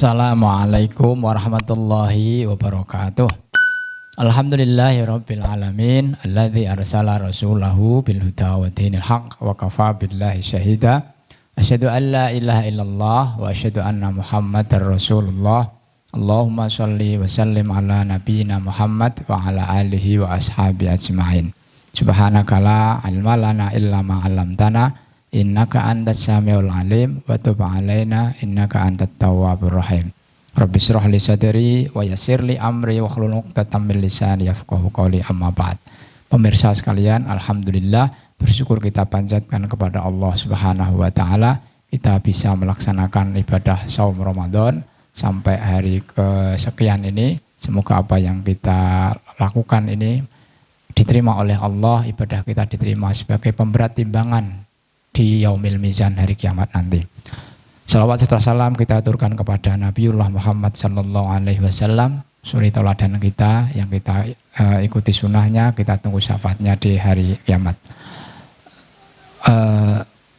Assalamualaikum warahmatullahi wabarakatuh. Alhamdulillahirabbil alamin alladzi arsala rasulahu bil huda wa dinil haq wa kafa billahi syahida. Asyhadu an la ilaha illallah wa asyhadu anna Muhammadar Rasulullah. Allahumma shalli wa sallim ala nabiyyina Muhammad wa ala alihi wa ashabi ajmain. Subhanaka la ilma lana illa ma 'allamtana innaka antas samiul alim wa tub alaina innaka antat tawwabur rahim. Rabbi shrah li sadri wa yassir li amri wa hlul 'uqdatam min lisani yafqahu qawli amma ba'd. Pemirsa sekalian, alhamdulillah bersyukur kita panjatkan kepada Allah Subhanahu wa taala kita bisa melaksanakan ibadah saum Ramadan sampai hari kesekian ini. Semoga apa yang kita lakukan ini diterima oleh Allah, ibadah kita diterima sebagai pemberat timbangan di yaumil mizan hari kiamat nanti. Salawat serta salam kita aturkan kepada Nabiullah Muhammad sallallahu alaihi wasallam, suri tauladan kita yang kita ikuti sunnahnya, kita tunggu syafaatnya di hari kiamat.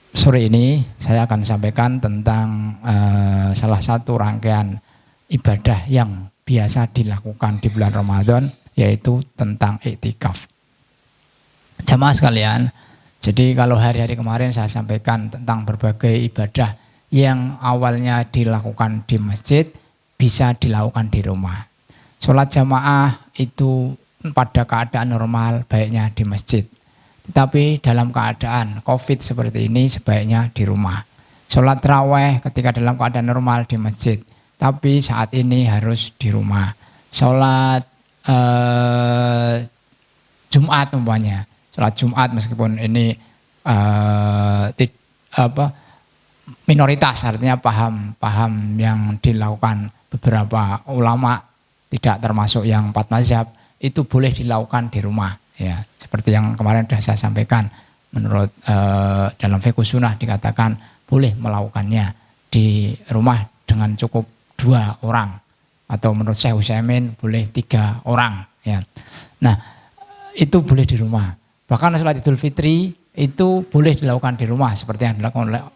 Sore ini saya akan sampaikan tentang salah satu rangkaian ibadah yang biasa dilakukan di bulan Ramadan, yaitu tentang iktikaf. Jamaah sekalian, jadi kalau hari-hari kemarin saya sampaikan tentang berbagai ibadah yang awalnya dilakukan di masjid bisa dilakukan di rumah. Sholat jamaah itu pada keadaan normal baiknya di masjid. Tetapi dalam keadaan COVID seperti ini sebaiknya di rumah. Sholat tarawih ketika dalam keadaan normal di masjid, tapi saat ini harus di rumah. Sholat Jumat umpamanya. Sholat Jumat meskipun ini minoritas, artinya paham yang dilakukan beberapa ulama tidak termasuk yang 4 mazhab, itu boleh dilakukan di rumah. Ya, seperti yang kemarin sudah saya sampaikan, menurut dalam fiqh sunnah dikatakan boleh melakukannya di rumah dengan cukup 2 orang, atau menurut Syekh Utsaimin boleh 3 orang. Ya, nah itu boleh di rumah. Bahkan sholat Idul Fitri itu boleh dilakukan di rumah seperti yang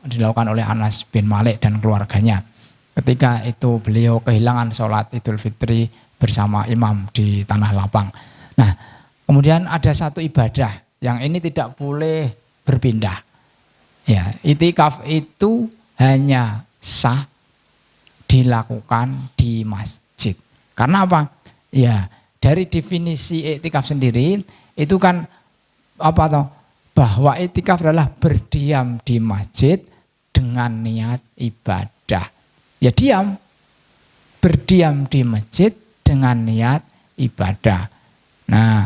dilakukan oleh Anas bin Malik dan keluarganya. Ketika itu beliau kehilangan sholat Idul Fitri bersama imam di tanah lapang. Nah, kemudian ada satu ibadah yang ini tidak boleh berpindah. Ya, iktikaf itu hanya sah dilakukan di masjid. Karena apa? Ya, dari definisi iktikaf sendiri itu kan bahwa iktikaf adalah berdiam di masjid dengan niat ibadah. Ya, berdiam di masjid dengan niat ibadah. Nah,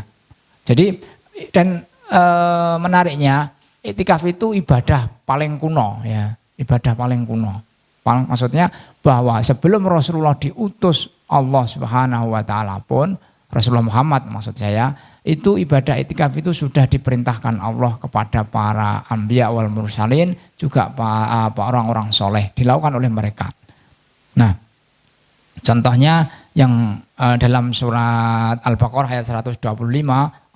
jadi dan menariknya iktikaf itu ibadah paling kuno, ya, ibadah paling kuno. Maksudnya bahwa sebelum Rasulullah diutus Allah Subhanahu wa taala pun, Rasulullah Muhammad maksud saya, itu ibadah iktikaf itu sudah diperintahkan Allah kepada para anbiya wal mursalin, juga orang-orang soleh, dilakukan oleh mereka. Nah, contohnya yang dalam surat Al-Baqarah ayat 125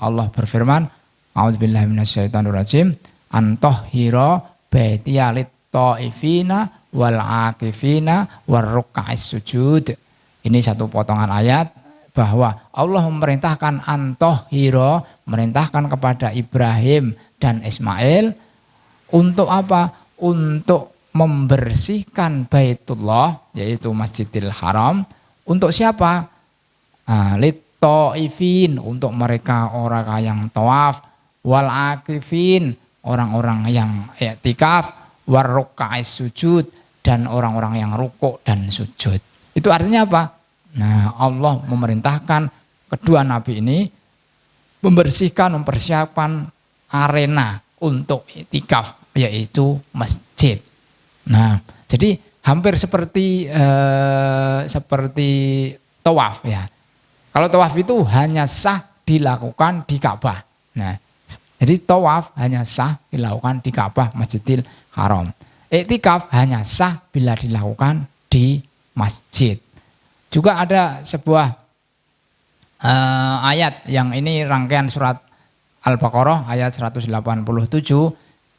Allah berfirman, a'udzubillahi minasyaitonirrajim, antahhira baitiya lit-thaifina wal 'akifina war ruk'is sujud. Ini satu potongan ayat bahwa Allah memerintahkan antahhira, merintahkan kepada Ibrahim dan Ismail untuk apa? Untuk membersihkan Baitullah, yaitu Masjidil Haram. Untuk siapa? Lit-thaifin, untuk mereka orang yang tawaf, wal 'akifin, orang-orang yang i'tikaf, war ruk'is sujud, dan orang-orang yang rukuk dan sujud. Itu artinya apa? Nah, Allah memerintahkan kedua nabi ini mempersiapkan arena untuk iktikaf, yaitu masjid. Nah, jadi hampir seperti tawaf, ya. Kalau tawaf itu hanya sah dilakukan di Ka'bah. Nah, jadi tawaf hanya sah dilakukan di Ka'bah Masjidil Haram. Iktikaf hanya sah bila dilakukan di masjid. Juga ada sebuah ayat yang ini rangkaian surat Al-Baqarah ayat 187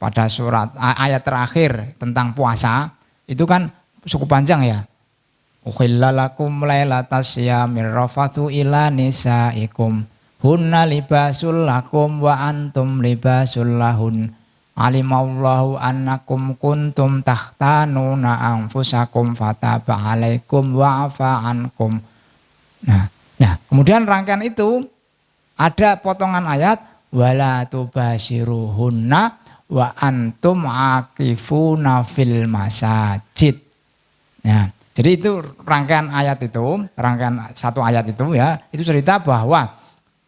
pada surat ayat terakhir tentang puasa. Itu kan cukup panjang, ya. Ukhilla lakum lailatas syamir rafathu ila nisaikum hunna libasul lakum wa antum libasul lahun alimallahu annakum kuntum takhtanuna anfusakum fataba alaikum wa afa ankum. Nah, kemudian rangkaian itu ada potongan ayat wala tubashiruhunna wa antum akifuna fil masajid. Nah, jadi itu rangkaian ayat itu, rangkaian satu ayat itu ya, itu cerita bahwa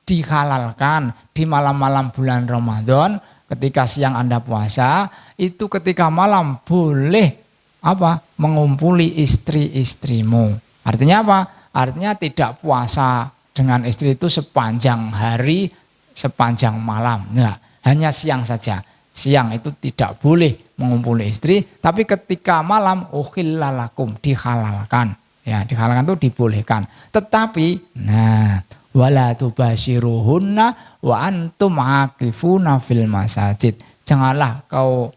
dihalalkan di malam-malam bulan Ramadan ketika siang Anda puasa, itu ketika malam boleh mengumpuli istri-istrimu. Artinya apa? Artinya tidak puasa dengan istri itu sepanjang hari, sepanjang malam. Nah, hanya siang saja. Siang itu tidak boleh mengumpuli istri, tapi ketika malam ukhilla lakum, dihalalkan. Ya, dihalalkan itu dibolehkan. Tetapi wala tubashiruhunna wa antum akifuna fil masajid. Janganlah kau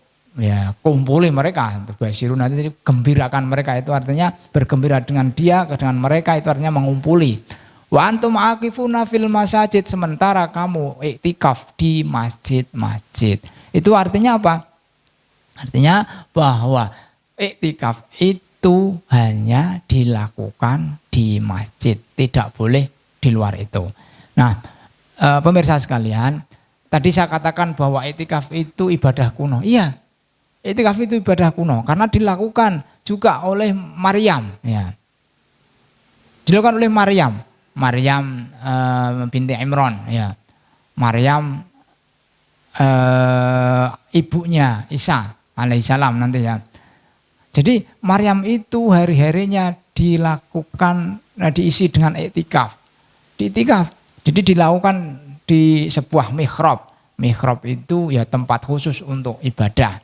kumpuli mereka. Tubashiruna itu gembirakan mereka, itu artinya bergembira dengan dia, dengan mereka itu artinya mengumpuli. Wa antum akifuna fil masajid, sementara kamu iktikaf di masjid-masjid. Itu artinya apa? Artinya bahwa iktikaf itu hanya dilakukan di masjid, tidak boleh di luar itu. Nah, pemirsa sekalian, tadi saya katakan bahwa iktikaf itu ibadah kuno. Iya, iktikaf itu ibadah kuno karena dilakukan juga oleh Maryam. Ya. Dilakukan oleh Maryam binti Imran. Ya. Maryam ibunya Isa alaihissalam nanti ya. Jadi Maryam itu hari-harinya dilakukan, diisi dengan iktikaf. Iktikaf. Jadi dilakukan di sebuah mihrab. Mihrab itu ya tempat khusus untuk ibadah.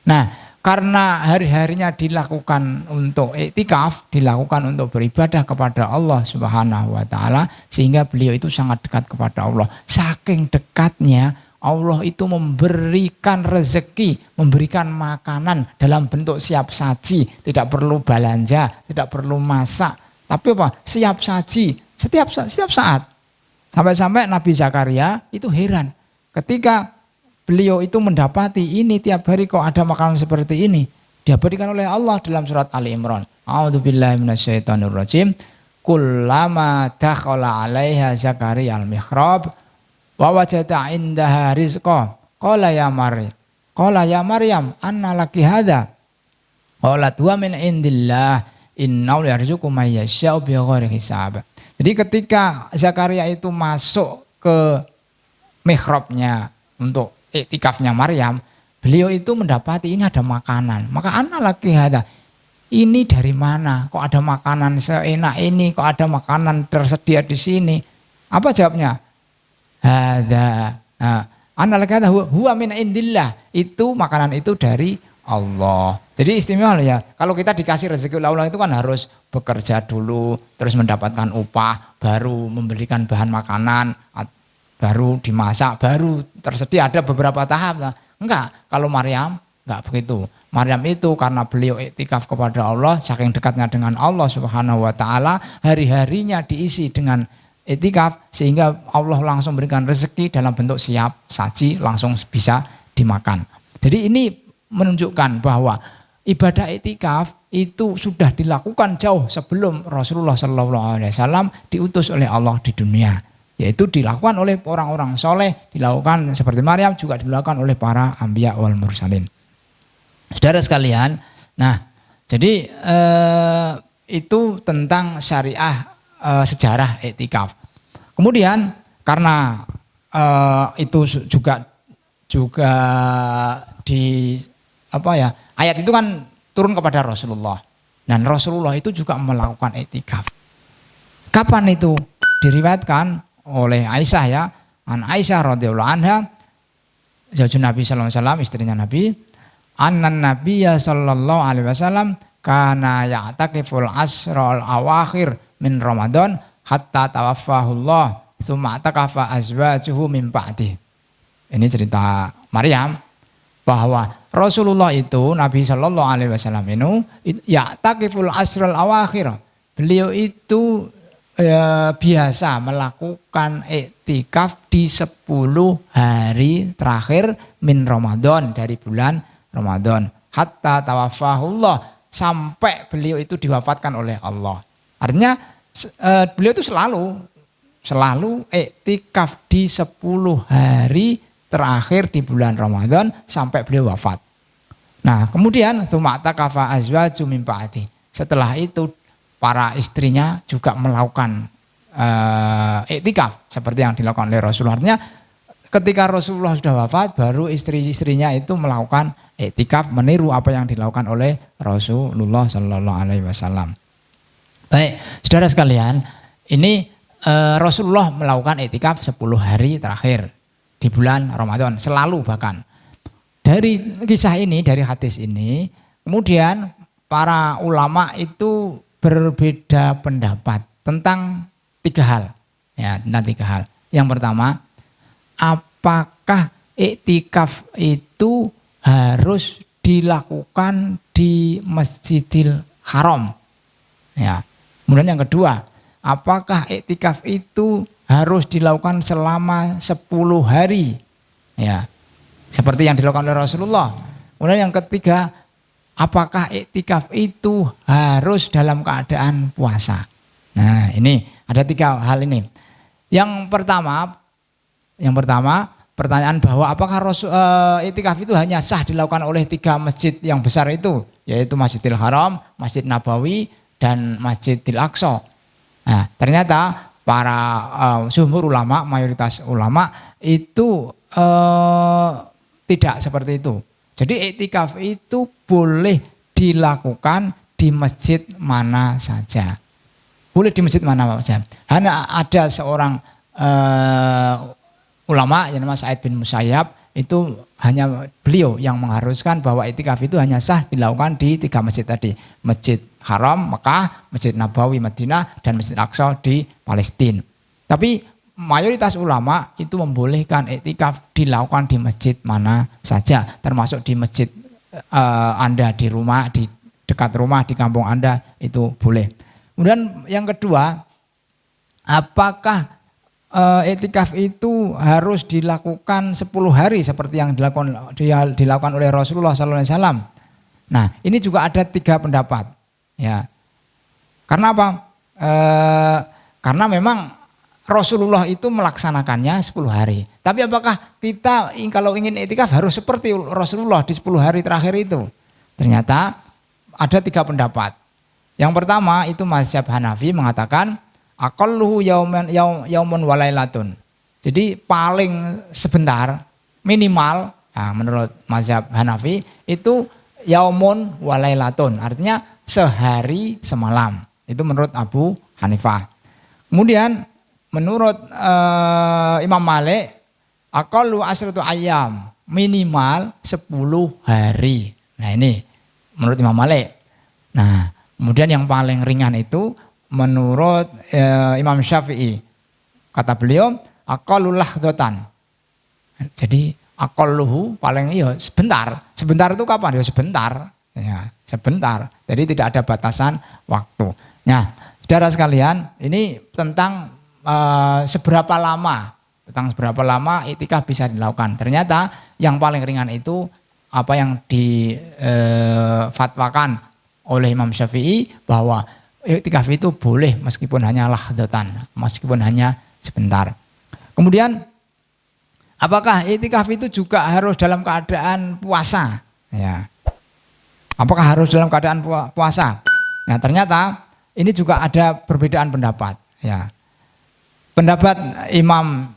Nah, karena hari-harinya dilakukan untuk iktikaf, dilakukan untuk beribadah kepada Allah Subhanahu wa taala, sehingga beliau itu sangat dekat kepada Allah. Saking dekatnya Allah itu memberikan rezeki, memberikan makanan dalam bentuk siap saji, tidak perlu belanja, tidak perlu masak, tapi siap saji setiap saat. Sampai-sampai Nabi Zakaria itu heran ketika beliau itu mendapati ini tiap hari kok ada makanan seperti ini. Dia berikan oleh Allah dalam surat Ali Imran. A'udzubillahi minasyaitonirrajim. Kullama dakhala 'alaiha Zakaria al-mihrab wa wajada 'indaha rizqa. Qala ya Maryam anna laki hadza? Qalat huwa min indillah innahu yarzuqu may yasha'u bighairi hisab. Jadi ketika Zakaria itu masuk ke mihrabnya untuk iktikafnya Maryam, beliau itu mendapati ini ada makanan. Maka anna laki hadza? Ini dari mana? Kok ada makanan seenak ini? Kok ada makanan tersedia di sini? Apa jawabnya? Hadza anna laki hadza huwa min indillah. Itu makanan itu dari Allah. Jadi istimewa ya. Kalau kita dikasih rezeki oleh Allah itu kan harus bekerja dulu, terus mendapatkan upah, baru membelikan bahan makanan, baru dimasak, baru tersedia, ada beberapa tahap. Enggak, kalau Maryam enggak begitu. Maryam itu karena beliau iktikaf kepada Allah, saking dekatnya dengan Allah Subhanahu wa taala, hari-harinya diisi dengan iktikaf sehingga Allah langsung berikan rezeki dalam bentuk siap saji, langsung bisa dimakan. Jadi ini menunjukkan bahwa ibadah iktikaf itu sudah dilakukan jauh sebelum Rasulullah SAW diutus oleh Allah di dunia. Yaitu dilakukan oleh orang-orang soleh, dilakukan seperti Maryam, juga dilakukan oleh para anbiya wal mursalin. Saudara sekalian, nah jadi itu tentang syariah sejarah iktikaf. Kemudian karena itu juga di ayat itu kan turun kepada Rasulullah, dan Rasulullah itu juga melakukan iktikaf. Kapan itu? Diriwayatkan oleh Aisyah ya, an Aisyah radhiyallahu anha, zaujun Nabi sallallahu alaihi wasallam, istrinya Nabi, annan Nabiyya sallallahu alaihi wasallam kana ya'takiful asral awakhir min Ramadan hatta tawaffahullah tsumma atakafa azwajuhu min ba'di. Ini cerita Maryam bahwa Rasulullah itu Nabi sallallahu alaihi wasallam itu ya'takiful asral awakhir. beliau itu biasa melakukan iktikaf di 10 hari terakhir min Ramadan, dari bulan Ramadan, hatta tawafahullah, sampai beliau itu diwafatkan oleh Allah. Artinya beliau itu selalu iktikaf di 10 hari terakhir di bulan Ramadan sampai beliau wafat. Nah, kemudian tsuma'takafa azwaju min ba'di. Setelah itu para istrinya juga melakukan iktikaf seperti yang dilakukan oleh Rasulullah. Artinya ketika Rasulullah sudah wafat, baru istri-istrinya itu melakukan iktikaf, meniru apa yang dilakukan oleh Rasulullah Sallallahu Alaihi Wasallam. Baik, saudara sekalian, ini Rasulullah melakukan iktikaf 10 hari terakhir di bulan Ramadan, selalu bahkan. Dari kisah ini, dari hadis ini, kemudian para ulama itu berbeda pendapat tentang 3 hal. Ya, tentang 3 hal. Yang pertama, apakah iktikaf itu harus dilakukan di Masjidil Haram? Ya. Kemudian yang kedua, apakah iktikaf itu harus dilakukan selama 10 hari? Ya. Seperti yang dilakukan oleh Rasulullah. Kemudian yang ketiga, apakah iktikaf itu harus dalam keadaan puasa? Nah, ini ada 3 hal ini. Yang pertama, pertanyaan bahwa apakah iktikaf itu hanya sah dilakukan oleh 3 masjid yang besar itu, yaitu Masjidil Haram, Masjid Nabawi, dan Masjidil Aqsa. Nah, ternyata para jumhur ulama, mayoritas ulama itu tidak seperti itu. Jadi iktikaf itu boleh dilakukan di masjid mana saja. Boleh di masjid mana saja. Hanya ada seorang ulama yang namanya Sa'id bin Musayyab, itu hanya beliau yang mengharuskan bahwa iktikaf itu hanya sah dilakukan di 3 masjid tadi. Masjid Haram Mekah, Masjid Nabawi Madinah, dan Masjid Aqsa di Palestina. Tapi mayoritas ulama itu membolehkan iktikaf dilakukan di masjid mana saja, termasuk di masjid Anda di rumah, di dekat rumah, di kampung Anda, itu boleh. Kemudian yang kedua, apakah iktikaf itu harus dilakukan 10 hari seperti yang dilakukan oleh Rasulullah SAW? Nah, ini juga ada 3 pendapat. Ya, karena apa? Karena memang Rasulullah itu melaksanakannya 10 hari. Tapi apakah kita kalau ingin iktikaf harus seperti Rasulullah di 10 hari terakhir itu? Ternyata ada 3 pendapat. Yang pertama itu mazhab Hanafi mengatakan aqalluhu yaumun walailatun. Jadi paling sebentar, minimal, nah, menurut mazhab Hanafi itu yaumun walailatun, artinya sehari semalam. Itu menurut Abu Hanifah. Kemudian menurut Imam Malik, aqallu asratu ayyam, minimal 10 hari. Nah, ini menurut Imam Malik. Nah, kemudian yang paling ringan itu menurut Imam Syafi'i. Kata beliau, aqallu lahdatan. Jadi aqalluhu paling sebentar. Sebentar itu kapan? Ya sebentar. Ya, sebentar. Jadi tidak ada batasan waktu. Nah, saudara sekalian, ini tentang seberapa lama iktikaf bisa dilakukan. Ternyata yang paling ringan itu apa yang difatwakan oleh Imam Syafi'i, bahwa iktikaf itu boleh meskipun hanya lahdatan, meskipun hanya sebentar. Kemudian apakah iktikaf itu juga harus dalam keadaan puasa? Ya. Apakah harus dalam keadaan puasa? Nah, ternyata ini juga ada perbedaan pendapat. Ya. Pendapat Imam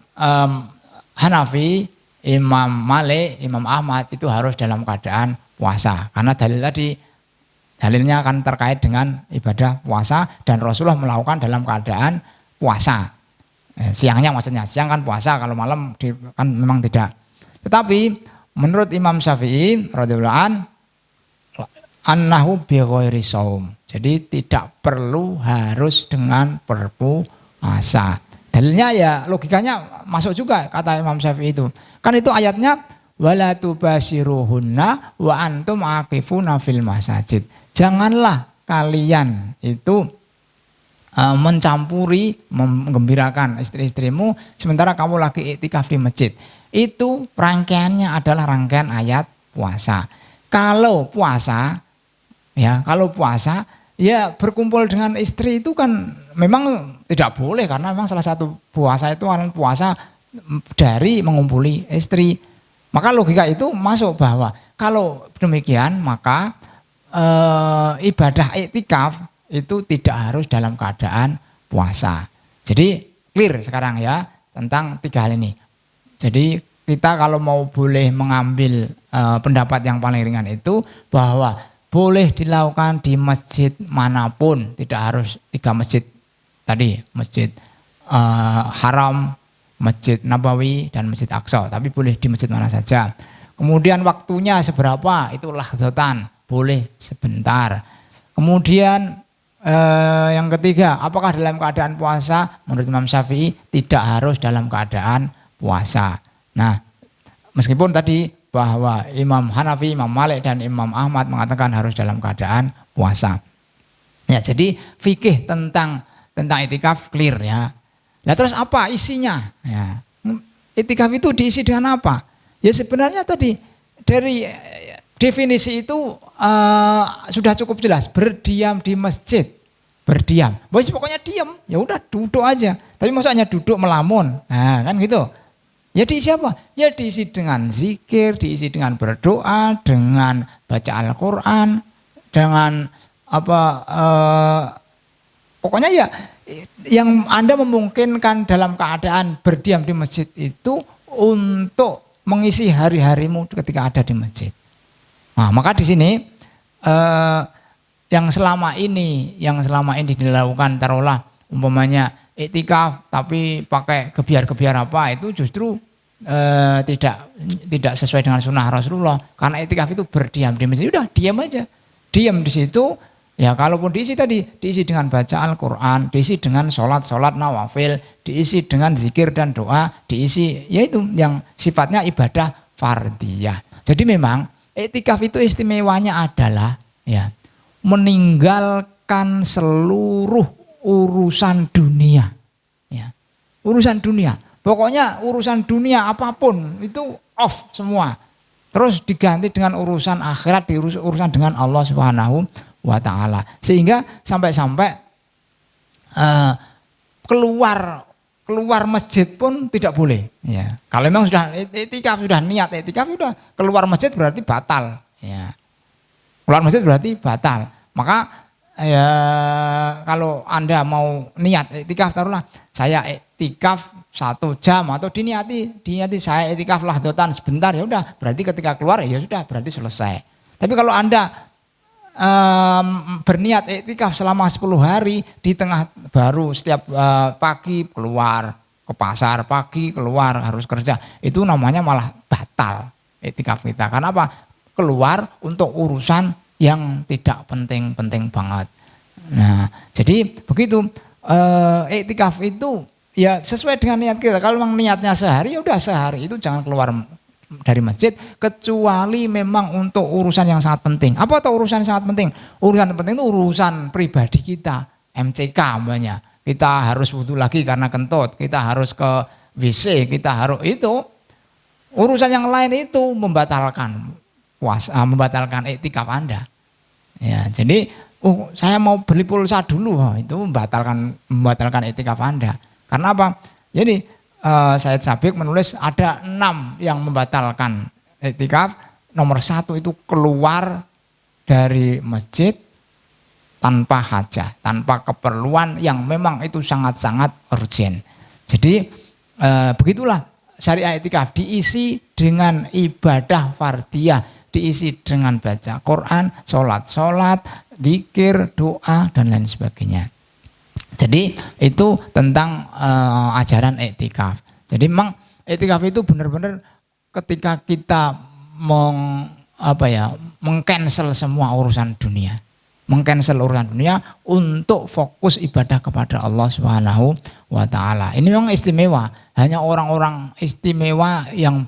Hanafi, Imam Malik, Imam Ahmad itu harus dalam keadaan puasa. Karena dalilnya akan terkait dengan ibadah puasa, dan Rasulullah melakukan dalam keadaan puasa. Siangnya maksudnya, siang kan puasa, kalau malam kan memang tidak. Tetapi menurut Imam Syafi'i radhiyallahu anhu bi ghairi shaum. Jadi tidak perlu harus dengan berpuasa. Dalilnya ya logikanya masuk juga kata Imam Syafi'i itu. Kan itu ayatnya wala tubashiruhunna wa antum aqifuna fil masajid. Janganlah kalian itu mencampuri, menggembirakan istri-istrimu sementara kamu lagi iktikaf di masjid. Itu rangkaiannya adalah rangkaian ayat puasa. Kalau puasa ya berkumpul dengan istri itu kan memang tidak boleh karena memang salah satu puasa itu adalah puasa dari mengumpuli istri. Maka logika itu masuk bahwa kalau demikian maka ibadah iktikaf itu tidak harus dalam keadaan puasa. Jadi clear sekarang ya tentang 3 hal ini. Jadi kita kalau mau boleh mengambil pendapat yang paling ringan itu bahwa boleh dilakukan di masjid manapun, tidak harus 3 masjid tadi, masjid Haram, Masjid Nabawi dan Masjid Aqsa, tapi boleh di masjid mana saja. Kemudian waktunya seberapa? Itu lahdatan, boleh sebentar. Kemudian yang ketiga, apakah dalam keadaan puasa? Menurut Imam Syafi'i tidak harus dalam keadaan puasa. Nah, meskipun tadi bahwa Imam Hanafi, Imam Malik dan Imam Ahmad mengatakan harus dalam keadaan puasa. Ya, jadi fikih tentang iktikaf clear ya. Nah, terus apa isinya? Ya. Iktikaf itu diisi dengan apa? Ya sebenarnya tadi dari definisi itu sudah cukup jelas, berdiam di masjid. Berdiam. Pokoknya diam, ya udah duduk aja. Tapi maksudnya duduk melamun. Nah, kan gitu. Ya diisi apa? Ya diisi dengan zikir, diisi dengan berdoa, dengan baca Al-Qur'an, dengan pokoknya ya yang Anda memungkinkan dalam keadaan berdiam di masjid itu untuk mengisi hari-harimu ketika ada di masjid. Nah, maka di sini yang selama ini dilakukan taruhlah umpamanya iktikaf tapi pakai gebiar-gebiar apa itu justru tidak sesuai dengan sunnah Rasulullah, karena iktikaf itu berdiam di masjid, udah diam aja, diam di situ ya. Kalaupun diisi dengan baca Al-Qur'an, diisi dengan sholat nawafil, diisi dengan zikir dan doa, diisi yaitu yang sifatnya ibadah fardiyah. Jadi memang iktikaf itu istimewanya adalah ya meninggalkan seluruh urusan dunia. Ya. Urusan dunia. Pokoknya urusan dunia apapun itu off semua. Terus diganti dengan urusan akhirat, urusan dengan Allah Subhanahu wa taala. Sehingga sampai keluar masjid pun tidak boleh. Ya. Kalau memang sudah iktikaf, sudah niat iktikaf, sudah keluar masjid berarti batal. Ya. Keluar masjid berarti batal. Maka ya kalau Anda mau niat iktikaf, taruhlah saya iktikaf 1 jam atau diniati saya iktikaf lahdatan sebentar, ya udah berarti ketika keluar ya sudah berarti selesai. Tapi kalau Anda berniat iktikaf selama 10 hari di tengah baru setiap pagi keluar ke pasar, pagi keluar harus kerja, itu namanya malah batal iktikaf kita. Karena apa? Keluar untuk urusan yang tidak penting-penting banget. Nah, jadi begitu iktikaf itu ya sesuai dengan niat kita. Kalau memang niatnya sehari, ya udah sehari itu jangan keluar dari masjid kecuali memang untuk urusan yang sangat penting. Apa tuh urusan yang sangat penting? Urusan penting itu urusan pribadi kita, MCK umpamanya. Kita harus wudu lagi karena kentut, kita harus ke WC, kita harus itu. Urusan yang lain itu membatalkan puasa, membatalkan iktikaf Anda. Ya, jadi saya mau beli pulsa dulu, itu membatalkan iktikaf Anda. Karena apa? Jadi Said Sabiq menulis ada 6 yang membatalkan iktikaf. Nomor 1 itu keluar dari masjid tanpa hajat, tanpa keperluan yang memang itu sangat-sangat urgent. Jadi begitulah syariat iktikaf, diisi dengan ibadah fardiyah, diisi dengan baca Quran, sholat, zikir, doa dan lain sebagainya. Jadi itu tentang ajaran iktikaf. Jadi memang iktikaf itu benar-benar ketika kita mengcancel semua urusan dunia. Mengcancel urusan dunia untuk fokus ibadah kepada Allah Subhanahu wa taala. Ini memang istimewa. Hanya orang-orang istimewa yang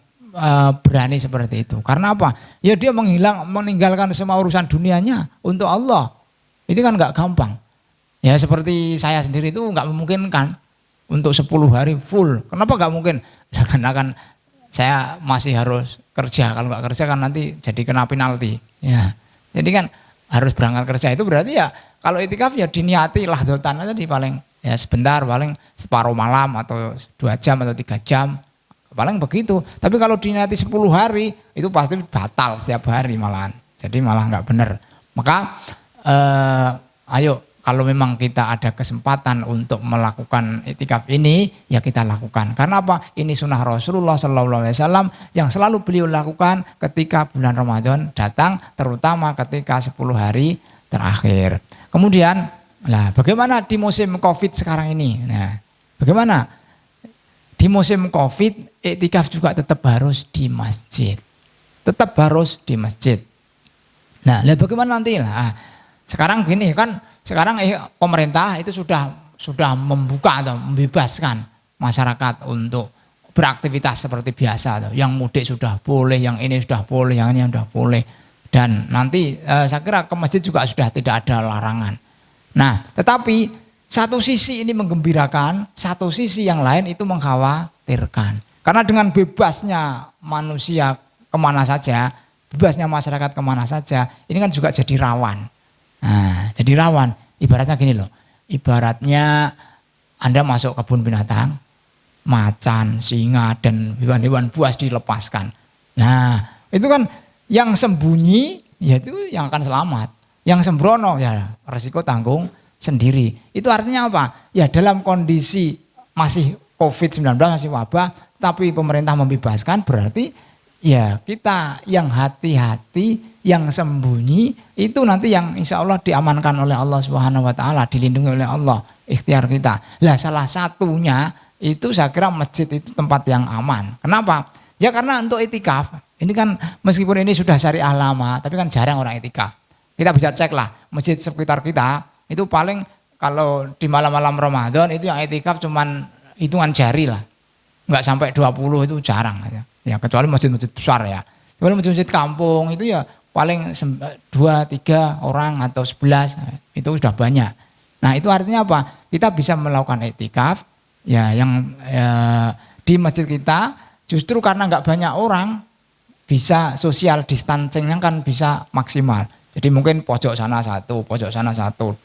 berani seperti itu. Karena apa? Ya dia meninggalkan semua urusan dunianya untuk Allah. Itu kan enggak gampang. Ya seperti saya sendiri itu nggak memungkinkan untuk 10 hari full. Kenapa nggak mungkin? Ya karena kan saya masih harus kerja. Kalau nggak kerja kan nanti jadi kena penalti. Ya, jadi kan harus berangkat kerja itu berarti ya kalau itikaf ya diniati lahdotan aja di paling ya sebentar, paling separuh malam atau 2 jam atau 3 jam. Paling begitu. Tapi kalau diniati 10 hari itu pasti batal setiap hari malahan. Jadi malah nggak benar. Maka ayo kalau memang kita ada kesempatan untuk melakukan itikaf ini, ya kita lakukan. Karena apa? Ini sunnah Rasulullah SAW yang selalu beliau lakukan ketika bulan Ramadan datang, terutama ketika 10 hari terakhir. Kemudian, lah bagaimana di musim Covid sekarang ini? Nah, bagaimana? Di musim Covid, itikaf juga tetap harus di masjid. Tetap harus di masjid. Nah, bagaimana nanti? Nah, sekarang gini kan, sekarang pemerintah itu sudah membuka atau membebaskan masyarakat untuk beraktivitas seperti biasa. Yang mudik sudah boleh, yang ini sudah boleh, yang ini sudah boleh. Dan nanti saya kira ke masjid juga sudah tidak ada larangan. Nah, tetapi satu sisi ini menggembirakan, satu sisi yang lain itu mengkhawatirkan. Karena dengan bebasnya manusia kemana saja, bebasnya masyarakat kemana saja, ini kan juga jadi rawan. Nah, jadi rawan, ibaratnya gini loh, ibaratnya Anda masuk kebun binatang, macan, singa, dan hewan-hewan buas dilepaskan. Nah, itu kan yang sembunyi, ya itu yang akan selamat. Yang sembrono, ya resiko tanggung sendiri. Itu artinya apa? Ya dalam kondisi masih COVID-19, masih wabah, tapi pemerintah membebaskan, berarti ya kita yang hati-hati, yang sembunyi itu nanti yang insya Allah diamankan oleh Allah Subhanahu Wa Taala, dilindungi oleh Allah, ikhtiar kita. Lah salah satunya itu saya kira masjid itu tempat yang aman. Kenapa? Ya karena untuk itikaf ini kan meskipun ini sudah syariah lama, tapi kan jarang orang itikaf. Kita bisa cek lah masjid sekitar kita itu paling kalau di malam-malam Ramadan itu yang itikaf cuman hitungan jari lah, nggak sampai 20 itu jarang aja. Ya kecuali masjid-masjid besar ya. Kecuali masjid-masjid kampung itu ya paling 2-3 orang atau 11 itu sudah banyak. Nah itu artinya apa? Kita bisa melakukan iktikaf ya yang di masjid kita justru karena nggak banyak orang bisa social distancing-nya kan bisa maksimal. Jadi mungkin pojok sana satu,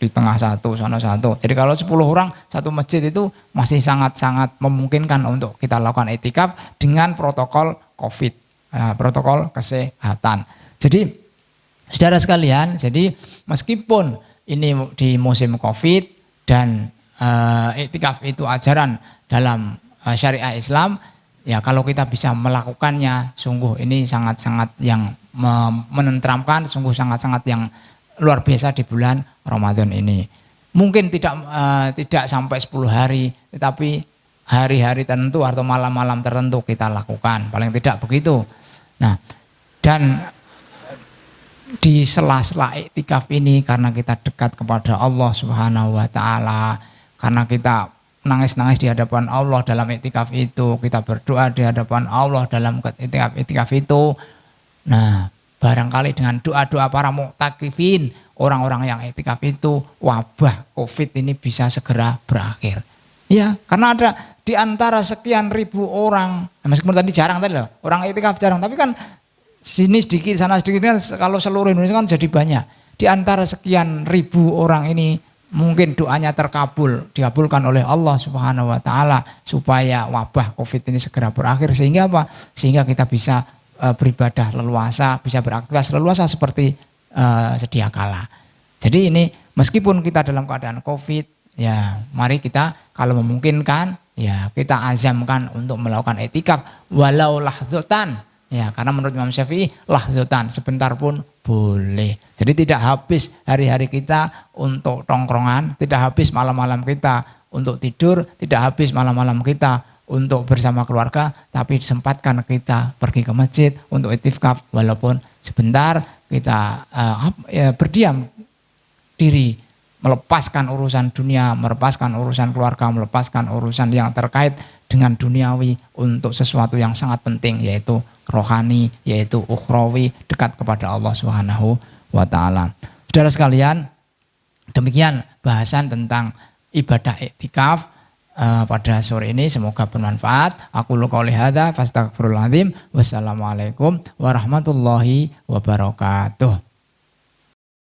di tengah satu, sana satu. Jadi kalau 10 orang satu masjid itu masih sangat-sangat memungkinkan untuk kita lakukan iktikaf dengan protokol COVID, protokol kesehatan. Jadi saudara sekalian, jadi meskipun ini di musim COVID dan iktikaf itu ajaran dalam syariah Islam, ya kalau kita bisa melakukannya, sungguh ini sangat-sangat yang menenteramkan, sungguh sangat-sangat yang luar biasa di bulan Ramadan ini. Mungkin tidak sampai 10 hari, tetapi hari-hari tertentu atau malam-malam tertentu kita lakukan, paling tidak begitu. Nah, dan di sela-sela iktikaf ini karena kita dekat kepada Allah Subhanahu Wa Taala, karena kita nangis-nangis di hadapan Allah dalam iktikaf itu, kita berdoa di hadapan Allah dalam iktikaf itu. Nah, barangkali dengan doa-doa para mu'takifin, orang-orang yang iktikaf itu, wabah COVID ini bisa segera berakhir. Ya, karena ada di antara sekian ribu orang, meskipun tadi jarang tadi loh, orang iktikaf jarang, tapi kan sini sedikit, sana sedikit, kan kalau seluruh Indonesia kan jadi banyak. Di antara sekian ribu orang ini, mungkin doanya dikabulkan oleh Allah Subhanahu Wa Taala supaya wabah COVID ini segera berakhir, sehingga apa? Sehingga kita bisa beribadah leluasa, bisa beraktivitas leluasa seperti sedia kala. Jadi ini meskipun kita dalam keadaan COVID, ya mari kita kalau memungkinkan, ya kita azamkan untuk melakukan iktikaf walau lahdzatan. Ya, karena menurut Imam Syafi'i lahdzatan sebentar pun boleh. Jadi tidak habis hari-hari kita untuk tongkrongan, tidak habis malam-malam kita untuk tidur, tidak habis malam-malam kita untuk bersama keluarga, tapi disempatkan kita pergi ke masjid untuk iktikaf walaupun sebentar, kita berdiam diri, melepaskan urusan dunia, melepaskan urusan keluarga, melepaskan urusan yang terkait dengan duniawi untuk sesuatu yang sangat penting, yaitu rohani, yaitu ukhrawi, dekat kepada Allah Subhanahu Wa Taala. Saudara sekalian, Demikian bahasan tentang ibadah iktikaf pada sore ini, semoga bermanfaat. Aku qouli hadza fastaghfirullahal azim. Wassalamualaikum warahmatullahi wabarakatuh.